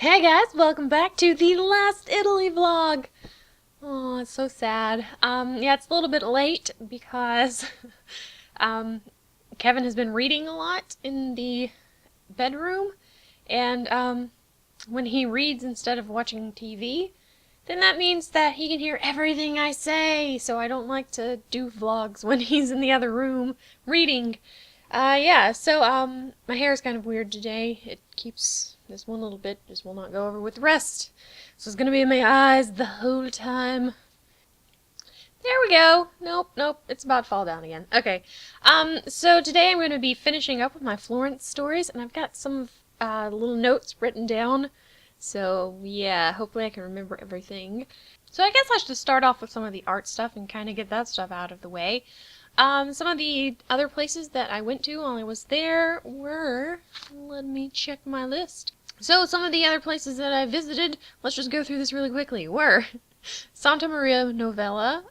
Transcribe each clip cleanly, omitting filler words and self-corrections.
Hey guys, welcome back to the last Italy vlog. Oh, it's so sad. Yeah, it's a little bit late because um, Kevin has been reading a lot in the bedroom, and when he reads instead of watching TV, then that means that he can hear everything I say, so I don't like to do vlogs when he's in the other room reading. Yeah, so, my hair is kind of weird today. It keeps this one little bit, just will not go over with the rest. So it's gonna be in my eyes the whole time. There we go. Nope, it's about to fall down again. Okay, so today I'm gonna be finishing up with my Florence stories, and I've got some little notes written down. So, yeah, hopefully I can remember everything. So I guess I should just start off with some of the art stuff and kind of get that stuff out of the way. Some of the other places that I went to while I was there were, let me check my list. So some of the other places that I visited, let's just go through this really quickly, were Santa Maria Novella.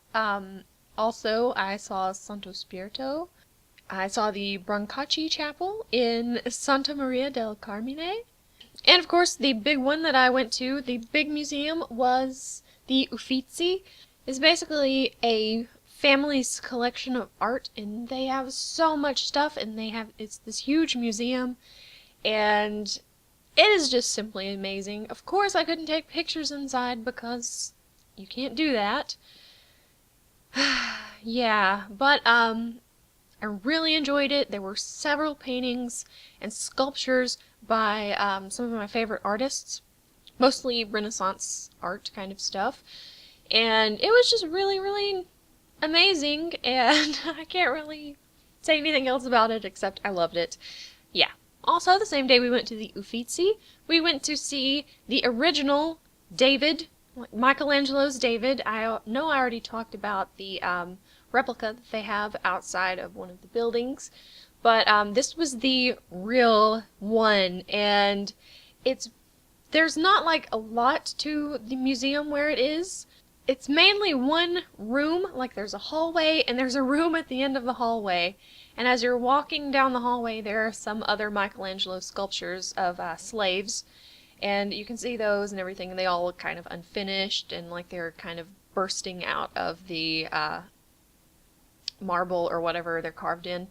Also I saw Santo Spirito. I saw the Brancacci Chapel in Santa Maria del Carmine. And of course the big one that I went to, the big museum, was the Uffizi. It's basically a family's collection of art, and they have so much stuff, and it's this huge museum, and it is just simply amazing. Of course I couldn't take pictures inside because you can't do that. Yeah, but I really enjoyed it. There were several paintings and sculptures by some of my favorite artists, mostly Renaissance art kind of stuff, and it was just really amazing, and I can't really say anything else about it except I loved it. Yeah. Also, the same day we went to the Uffizi, we went to see the original David, Michelangelo's David. I know I already talked about the replica that they have outside of one of the buildings, but this was the real one, and there's not like a lot to the museum where it is. It's mainly one room, like there's a hallway, and there's a room at the end of the hallway. And as you're walking down the hallway, there are some other Michelangelo sculptures of slaves. And you can see those and everything, and they all look kind of unfinished, and like they're kind of bursting out of the marble or whatever they're carved in.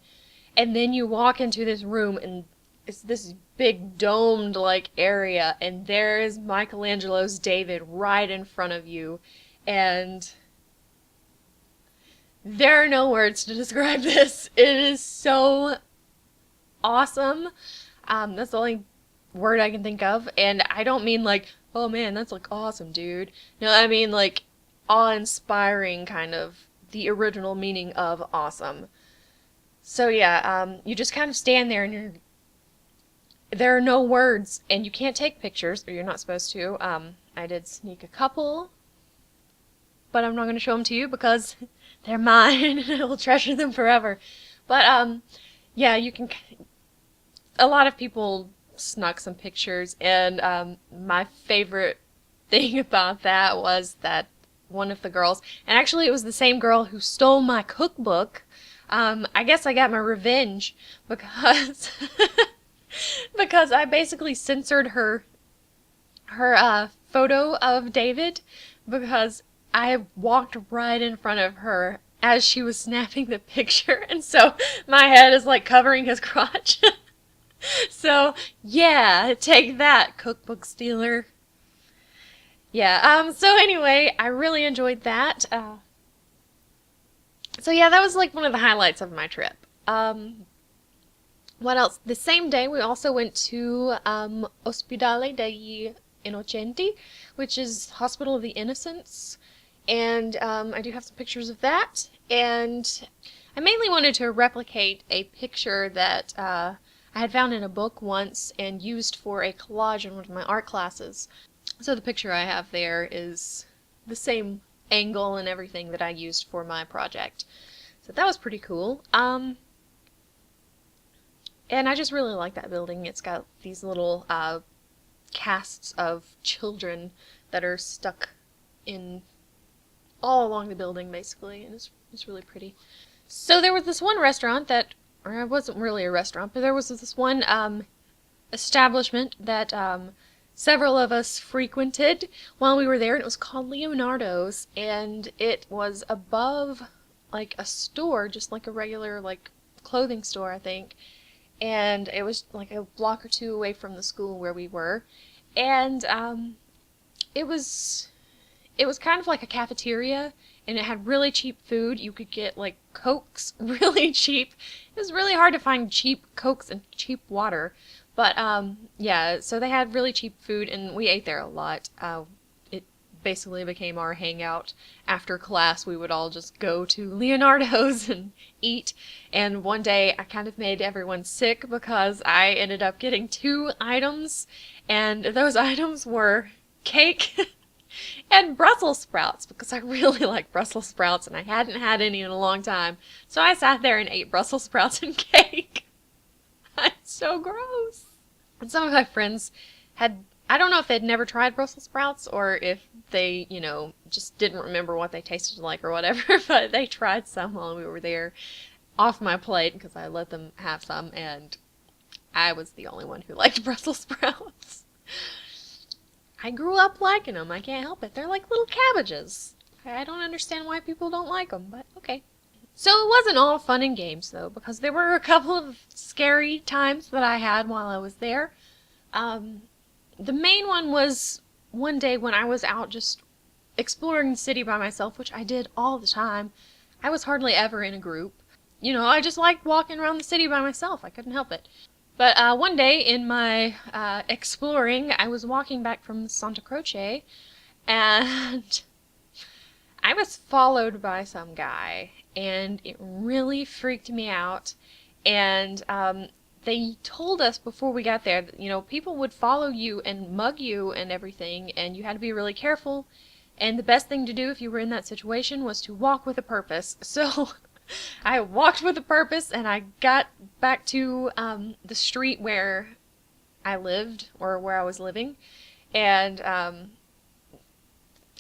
And then you walk into this room, and it's this big domed like area, and there is Michelangelo's David right in front of you. And there are no words to describe this. It is so awesome. That's the only word I can think of. And I don't mean like, oh man, that's like awesome, dude. No, I mean like awe-inspiring, kind of the original meaning of awesome. So yeah, you just kind of stand there, and there are no words, and you can't take pictures, or you're not supposed to. I did sneak a couple, but I'm not going to show them to you because they're mine and I will treasure them forever. But, yeah, a lot of people snuck some pictures, and, my favorite thing about that was that one of the girls, and actually it was the same girl who stole my cookbook. I guess I got my revenge because, because I basically censored her photo of David because I walked right in front of her as she was snapping the picture, and so my head is like covering his crotch. So, yeah, take that, cookbook stealer. Yeah, so anyway, I really enjoyed that. So yeah, that was like one of the highlights of my trip. What else? The same day we also went to Ospedale degli Innocenti, which is Hospital of the Innocents, and I do have some pictures of that, and I mainly wanted to replicate a picture that I had found in a book once and used for a collage in one of my art classes. So the picture I have there is the same angle and everything that I used for my project. So that was pretty cool. And I just really like that building. It's got these little casts of children that are stuck in all along the building, basically, and it's really pretty. So there was this one restaurant that, or it wasn't really a restaurant, but there was this one establishment that several of us frequented while we were there, and it was called Leonardo's, and it was above like a store, just like a regular like clothing store, I think. And it was like a block or two away from the school where we were. And it was it was kind of like a cafeteria, and it had really cheap food. You could get like Cokes really cheap. It was really hard to find cheap Cokes and cheap water. But yeah, so they had really cheap food, and we ate there a lot. It basically became our hangout. After class, we would all just go to Leonardo's and eat. And one day, I kind of made everyone sick because I ended up getting 2 items, and those items were cake and Brussels sprouts, because I really like Brussels sprouts, and I hadn't had any in a long time. So I sat there and ate Brussels sprouts and cake. It's so gross. And some of my friends had, I don't know if they'd never tried Brussels sprouts or if they, you know, just didn't remember what they tasted like or whatever, but they tried some while we were there off my plate because I let them have some, and I was the only one who liked Brussels sprouts. I grew up liking them. I can't help it. They're like little cabbages. I don't understand why people don't like them, but okay. So it wasn't all fun and games, though, because there were a couple of scary times that I had while I was there. The main one was one day when I was out just exploring the city by myself, which I did all the time. I was hardly ever in a group. You know, I just liked walking around the city by myself. I couldn't help it. But one day in my exploring, I was walking back from Santa Croce, and I was followed by some guy, and it really freaked me out. And they told us before we got there that, you know, people would follow you and mug you and everything, and you had to be really careful. And the best thing to do if you were in that situation was to walk with a purpose. So I walked with a purpose, and I got back to the street where I lived, or where I was living, and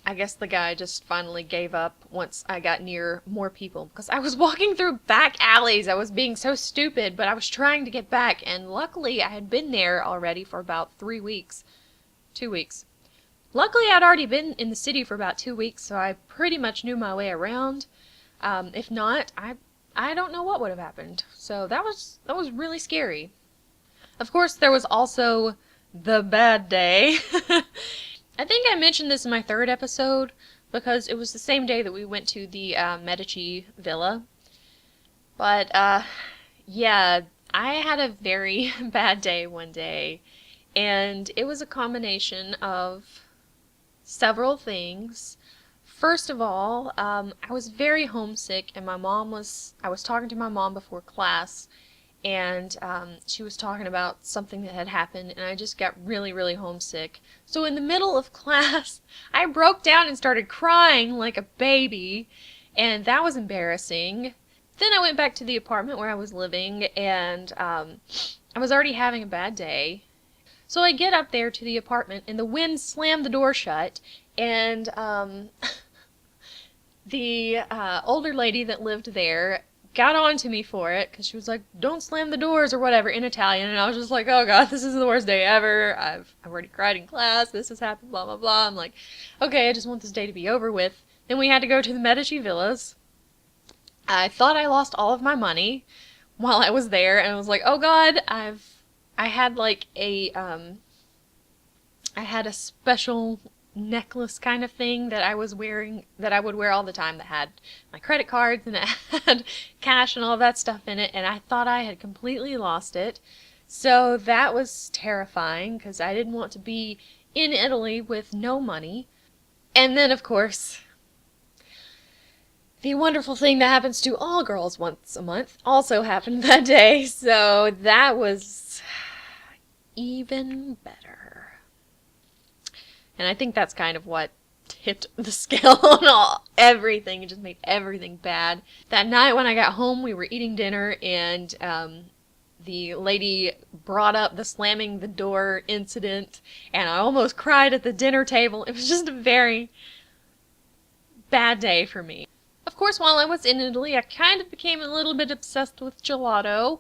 I guess the guy just finally gave up once I got near more people, because I was walking through back alleys. I was being so stupid, but I was trying to get back, and luckily I had been there already for about 3 weeks. 2 weeks. Luckily I'd already been in the city for about 2 weeks, so I pretty much knew my way around. If not, I don't know what would have happened. So that was really scary. Of course, there was also the bad day. I think I mentioned this in my 3rd episode, because it was the same day that we went to the Medici Villa. But, yeah, I had a very bad day one day, and it was a combination of several things. First of all, I was very homesick, and I was talking to my mom before class, and she was talking about something that had happened, and I just got really, really homesick. So in the middle of class, I broke down and started crying like a baby, and that was embarrassing. Then I went back to the apartment where I was living, and I was already having a bad day. So I get up there to the apartment, and the wind slammed the door shut, and the older lady that lived there got on to me for it, because she was like, don't slam the doors or whatever in Italian, and I was just like, oh god, this is the worst day ever. I've already cried in class, this has happened, blah blah blah. I'm like, okay, I just want this day to be over with. Then we had to go to the Medici Villas. I thought I lost all of my money while I was there, and I was like, oh god, I had like a I had a special necklace kind of thing that I was wearing, that I would wear all the time, that had my credit cards and it had cash and all that stuff in it, and I thought I had completely lost it. So that was terrifying, because I didn't want to be in Italy with no money. And then, of course, the wonderful thing that happens to all girls once a month also happened that day, so that was even better. And I think that's kind of what tipped the scale on everything. It just made everything bad. That night when I got home, we were eating dinner, and the lady brought up the slamming the door incident, and I almost cried at the dinner table. It was just a very bad day for me. Of course, while I was in Italy, I kind of became a little bit obsessed with gelato.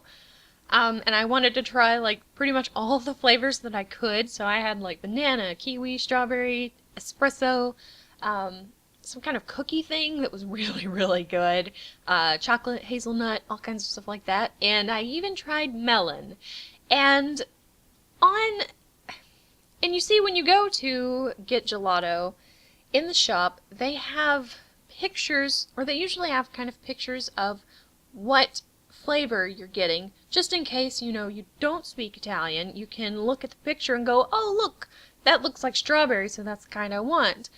And I wanted to try like pretty much all of the flavors that I could. So I had like banana, kiwi, strawberry, espresso, um, some kind of cookie thing that was really, really good, chocolate, hazelnut, all kinds of stuff like that. And I even tried melon. And on, and you see when you go to get gelato in the shop, they have pictures, or they usually have kind of pictures of what flavor you're getting, just in case, you don't speak Italian. You can look at the picture and go, oh, look, that looks like strawberry, so that's the kind I want.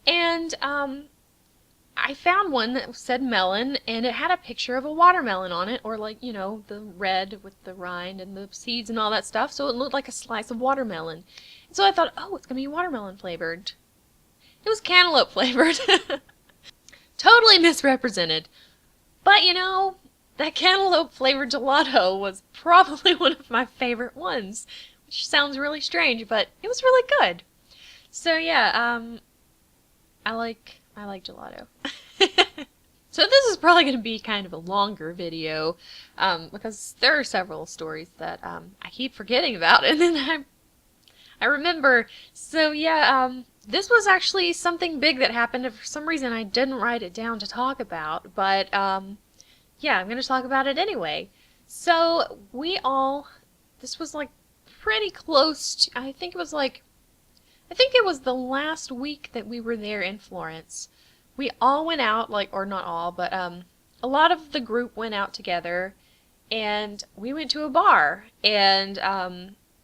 And I found one that said melon, and it had a picture of a watermelon on it, or like, the red with the rind and the seeds and all that stuff, so it looked like a slice of watermelon. And so I thought, oh, it's going to be watermelon flavored. It was cantaloupe flavored. Totally misrepresented. But that cantaloupe flavored gelato was probably one of my favorite ones, which sounds really strange, but it was really good. So yeah, I like gelato. So this is probably going to be kind of a longer video, because there are several stories that I keep forgetting about, and then I remember. So yeah, this was actually something big that happened, and for some reason I didn't write it down to talk about, but yeah, I'm going to talk about it anyway. So this was like pretty close to, I think it was the last week that we were there in Florence. We all went out, like, or not all, but a lot of the group went out together, and we went to a bar, and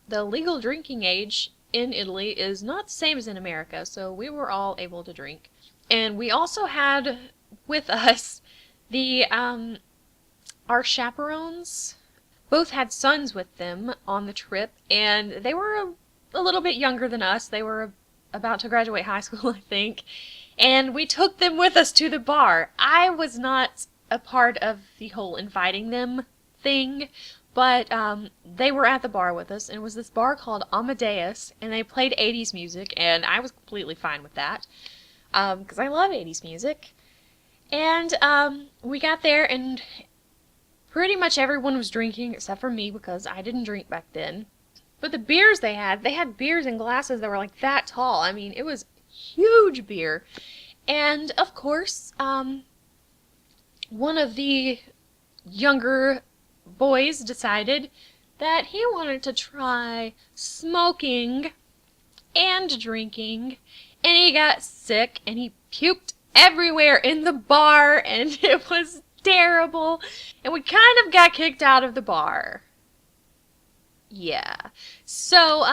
the legal drinking age in Italy is not the same as in America, so we were all able to drink. And we also had with us the our chaperones. Both had sons with them on the trip, and they were a little bit younger than us. They were about to graduate high school, I think. And we took them with us to the bar. I was not a part of the whole inviting them thing, but they were at the bar with us, and it was this bar called Amadeus, and they played 80s music, and I was completely fine with that, because I love 80s music. And we got there, and pretty much everyone was drinking except for me, because I didn't drink back then. But the beers they had beers in glasses that were like that tall. I mean, it was huge beer. And of course, one of the younger boys decided that he wanted to try smoking and drinking, and he got sick, and he puked everywhere in the bar, and it was terrible, and we kind of got kicked out of the bar. Yeah. So,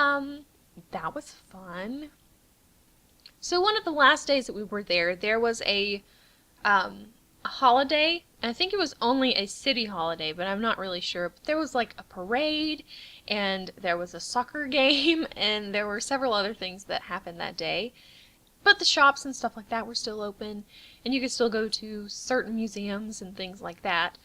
that was fun. So one of the last days that we were there was a holiday. I think it was only a city holiday, but I'm not really sure. But there was like a parade, and there was a soccer game, and there were several other things that happened that day. But the shops and stuff like that were still open, and you could still go to certain museums and things like that.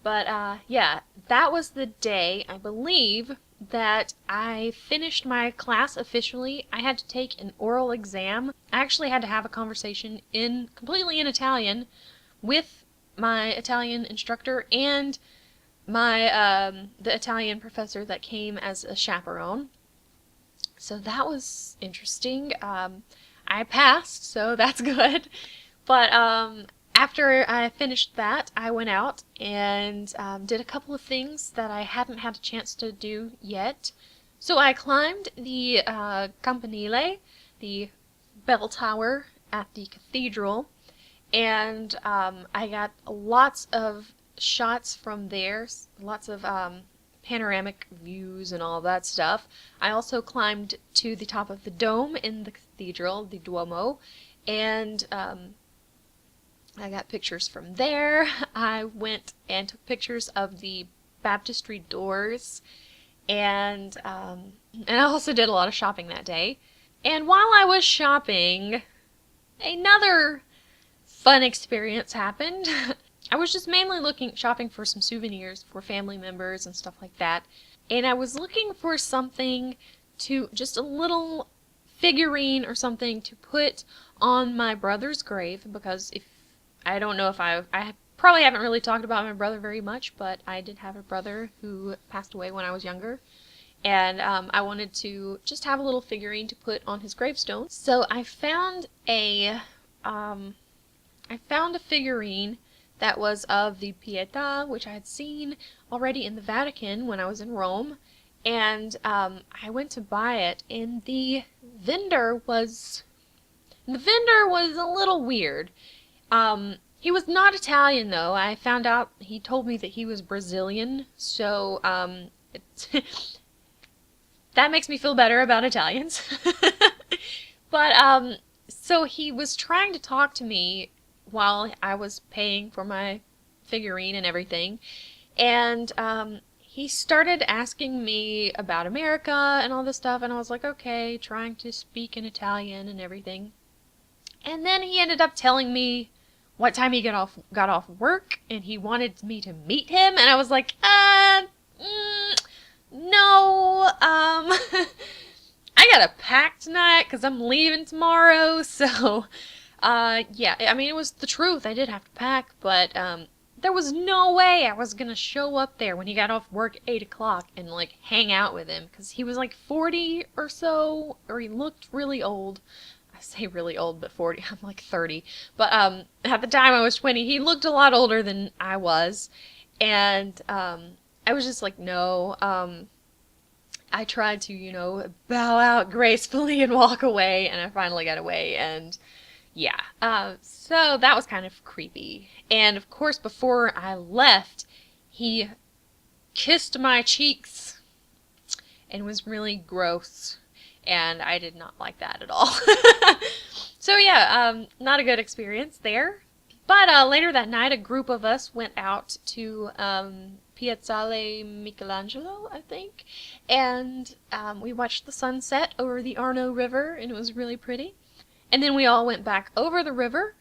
But yeah, that was the day, I believe, that I finished my class officially. I had to take an oral exam. I actually had to have a conversation completely in Italian with my Italian instructor and my the Italian professor that came as a chaperone. So that was interesting. I passed, so that's good. But after I finished that, I went out and did a couple of things that I hadn't had a chance to do yet. So I climbed the campanile, the bell tower at the cathedral, and I got lots of shots from there, lots of panoramic views and all that stuff. I also climbed to the top of the dome in the cathedral, the Duomo, and I got pictures from there. I went and took pictures of the baptistry doors, and I also did a lot of shopping that day. And while I was shopping, another fun experience happened. I was just mainly shopping for some souvenirs for family members and stuff like that. And I was looking for something just a little figurine or something to put on my brother's grave, because I don't know if I probably haven't really talked about my brother very much, but I did have a brother who passed away when I was younger. And I wanted to just have a little figurine to put on his gravestone. So I found a figurine that was of the Pietà, which I had seen already in the Vatican when I was in Rome. And I went to buy it, and the vendor was a little weird. He was not Italian, though. I found out he told me that he was Brazilian, so that makes me feel better about Italians. But so he was trying to talk to me while I was paying for my figurine and everything, and he started asking me about America and all this stuff, and I was like, okay, trying to speak in Italian and everything. And then he ended up telling me what time he got off work, and he wanted me to meet him, and I was like, no, I gotta pack tonight because I'm leaving tomorrow, so, yeah, I mean, it was the truth. I did have to pack, but, there was no way I was gonna show up there when he got off work at 8 o'clock and, like, hang out with him, because he was, like, 40 or so, or he looked really old. I say really old, but 40, I'm like 30. But, at the time I was 20, he looked a lot older than I was, and, I was just like, no. I tried to, bow out gracefully and walk away, and I finally got away, and yeah. So that was kind of creepy. And of course, before I left, he kissed my cheeks and was really gross, and I did not like that at all. So yeah, not a good experience there. But later that night, a group of us went out to Piazzale Michelangelo, I think, and we watched the sunset over the Arno River, and it was really pretty. And then we all went back over the river,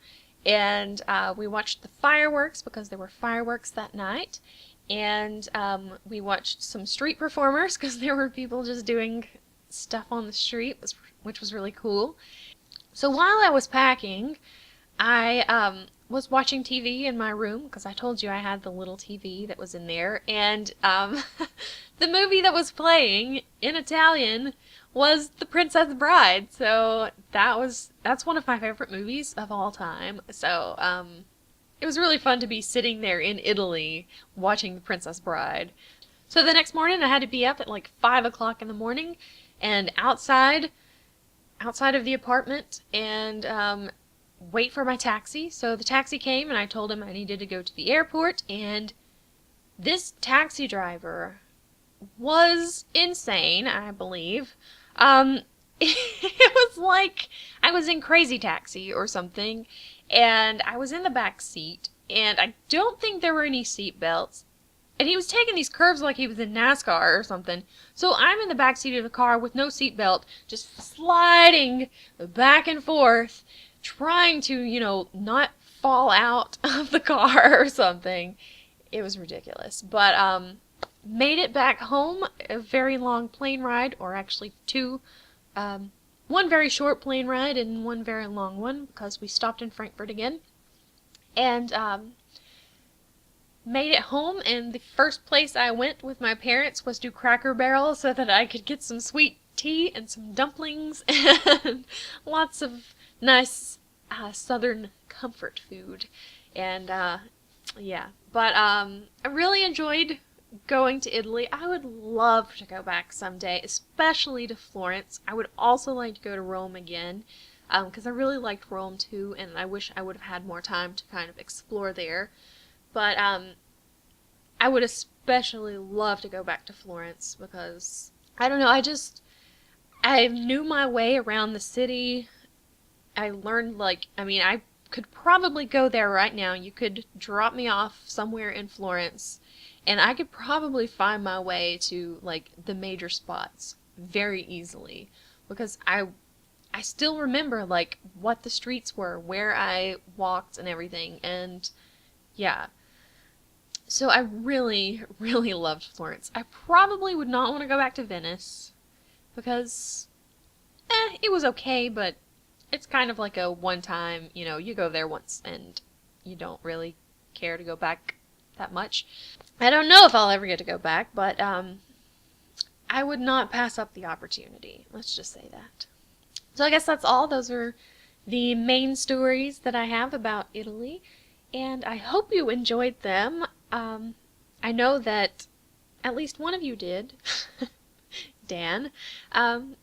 and we watched the fireworks, because there were fireworks that night, and we watched some street performers, because there were people just doing stuff on the street, which was really cool. So while I was packing, I was watching TV in my room, because I told you I had the little TV that was in there, and the movie that was playing in Italian was The Princess Bride. So that's one of my favorite movies of all time. So it was really fun to be sitting there in Italy watching The Princess Bride. So the next morning I had to be up at like 5 o'clock in the morning and outside of the apartment, and wait for my taxi. So the taxi came, and I told him I needed to go to the airport, and this taxi driver was insane, I believe. It was like I was in Crazy Taxi or something, and I was in the back seat, and I don't think there were any seat belts, and he was taking these curves like he was in NASCAR or something. So I'm in the back seat of the car with no seat belt, just sliding back and forth, trying to, not fall out of the car or something. It was ridiculous. But, made it back home, a very long plane ride, or actually two. One very short plane ride and one very long one, because we stopped in Frankfurt again. And, made it home, and the first place I went with my parents was to Cracker Barrel so that I could get some sweet tea and some dumplings and lots of nice southern comfort food. And yeah, but I really enjoyed going to Italy. I would love to go back someday, especially to Florence. I would also like to go to Rome again, because I really liked Rome too, and I wish I would have had more time to kind of explore there. But I would especially love to go back to Florence, because I don't know, I knew my way around the city. I learned, I could probably go there right now. You could drop me off somewhere in Florence, and I could probably find my way to, the major spots very easily, because I still remember, what the streets were, where I walked and everything, and yeah. So I really, really loved Florence. I probably would not want to go back to Venice, because, it was okay, but it's kind of like a one-time, you go there once and you don't really care to go back that much. I don't know if I'll ever get to go back, but I would not pass up the opportunity. Let's just say that. So I guess that's all. Those are the main stories that I have about Italy, and I hope you enjoyed them. I know that at least one of you did, Dan.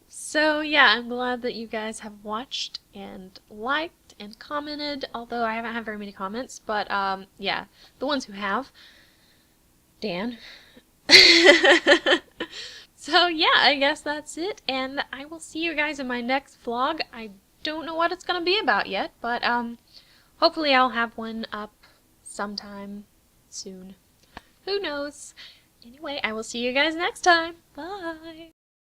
So yeah, I'm glad that you guys have watched and liked and commented, although I haven't had very many comments, but yeah, the ones who have, Dan. So yeah, I guess that's it, and I will see you guys in my next vlog. I don't know what it's gonna be about yet, but hopefully I'll have one up sometime soon. Who knows? Anyway, I will see you guys next time. Bye!